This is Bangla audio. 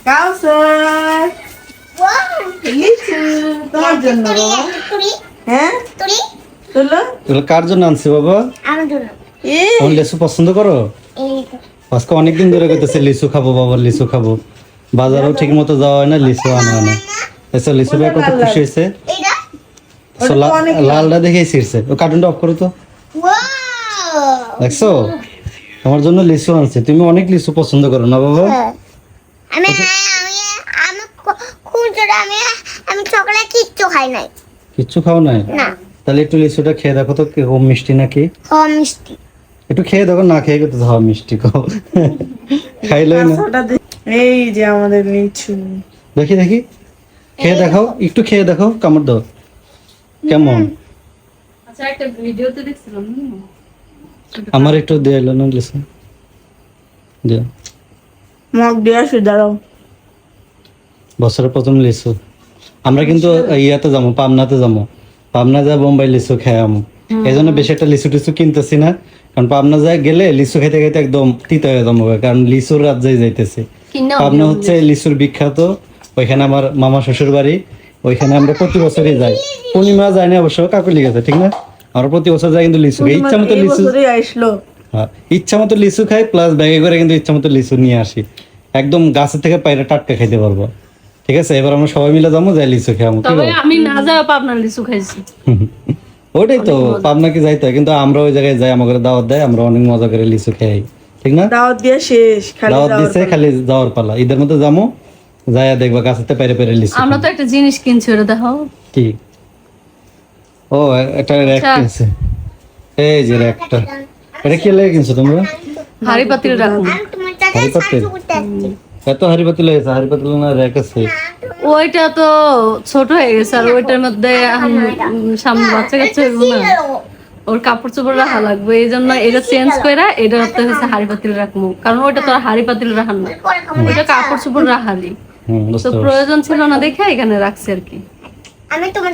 কাউসার লিচু তোমার জন্য বাবা। হ্যাঁ চলো। এগুলো কার জন্য আনছি বাবা? আমার জন্য। তুমি লিচু পছন্দ করো? আজকে অনেকদিন ধরে কইতেছে লিচু খাবো বাবা, লিচু খাবো। বাজারেও ঠিক মতো যাওয়া হয় না, লিচু আনা হয় না। এসে লিচু ভাই কত খুশি হয়েছে। লালটা দেখেই ছিড়ছে। ও কার্টুনটা অফ করো তো। দেখছো, তোমার জন্য লিচু আনছে। তুমি অনেক লিচু পছন্দ করো না বাবা? আমি আমি খুব জোরে আমি চকলেট কিচ্ছু খাই নাই। কিচ্ছু খাও নাই? না। তাহলে একটু লিচুটা খেয়ে দেখো তো কিরকম মিষ্টি নাকি। মিষ্টি। একটু খেয়ে দেখো, না খেয়ে কিন্তু খাও মিষ্টি খাও। খাইলই না। এই যে আমাদের লিচু। দেখি দেখি, খেয়ে দেখাও, একটু খেয়ে দেখো, কামড় দাও। কেমন? আচ্ছা একটা ভিডিওতে দেখছিলাম আমার একটু দিয়ে এলো না লিচু। দিও। মগ দিয়ে আসো, দাঁড়াও। বছরের প্রথম লিচু। আমরা কিন্তু ইয়াতে যাবো, পাবনাতে যাবো। পাবনা যায় বোম্বাই লিচু খেয়ে আমো। এই জন্য বেশি একটা লিচু টিচু কিনতেছি না, কারণ পাবনা যায় গেলে লিচু খেতে খেতে একদম তিতা হয়ে যাবো, কারণ লিচুর রাজ্যে যাইতেছে। পাবনা হচ্ছে লিচুর বিখ্যাত। ওইখানে আমার মামা শ্বশুর বাড়ি, ওইখানে আমরা প্রতি বছরই যাই। পূর্ণিমা যাই না অবশ্য, কাকুলি গেছে, ঠিক না? আমরা প্রতি বছর যাই কিন্তু লিচু খাই, ইচ্ছা মতো লিচু। আসলো ইচ্ছা মতো লিচু খাই, প্লাস ব্যাগে করে কিন্তু ইচ্ছা মতো লিচু নিয়ে আসি। একদম গাছের থেকে পায়রা টাটকা খাইতে পারবো। ঠিক আছে, এবার আমরা সবাই মিলে যাবো, যাই লিচু খাবো। তবে আমি না যাওয়া পাবনার লিচু খাইছি। ওটাই তো, পাবনা কি যাইতে হয়, কিন্তু আমরা ওই জায়গায় যাই, আমাদের দাওয়াত দেয়, আমরা অনেক মজা করে লিচু খাই, ঠিক না? দাওয়াত দিয়ে শেষ, দাওয়াত দিছে, খালি যাওয়ার পালা। ঈদের মধ্যে যাবো, যাইয়া দেখবা গাছেতে পেরে পেরে লিচু। আমরা তো একটা জিনিস কিনছি, ওটা দেখো। কি? ও, এটা র‍্যাক কিনছে। এই যে র‍্যাকটা, এটা কি লাগে কিনছো তোমরা? হাড়ি পাতিল রাখুন। তোমার চাচা হাড়ি পাতিল? এত হাড়ি পাতিল হয়েছে? হাড়ি পাতিল না র‍্যাক আছে? ওইটা তো ছোট হয়ে গেছে, আর ওইটার মধ্যে সামনে বাচ্চা কাচ্চা হইব না, ওর কাপড় চোপড় রাখা লাগবে। এই জন্য এটা চেঞ্জ করে এটা রাখতে হয়েছে হাড়ি পাতিল রাখবো, কারণ ওইটা তো আর হাড়ি পাতিল রাখার না, ওইটা কাপড় চোপড় রাখালি। তো প্রয়োজন ছিল না দেখে এখানে রাখছি আর কি। আমি তোমার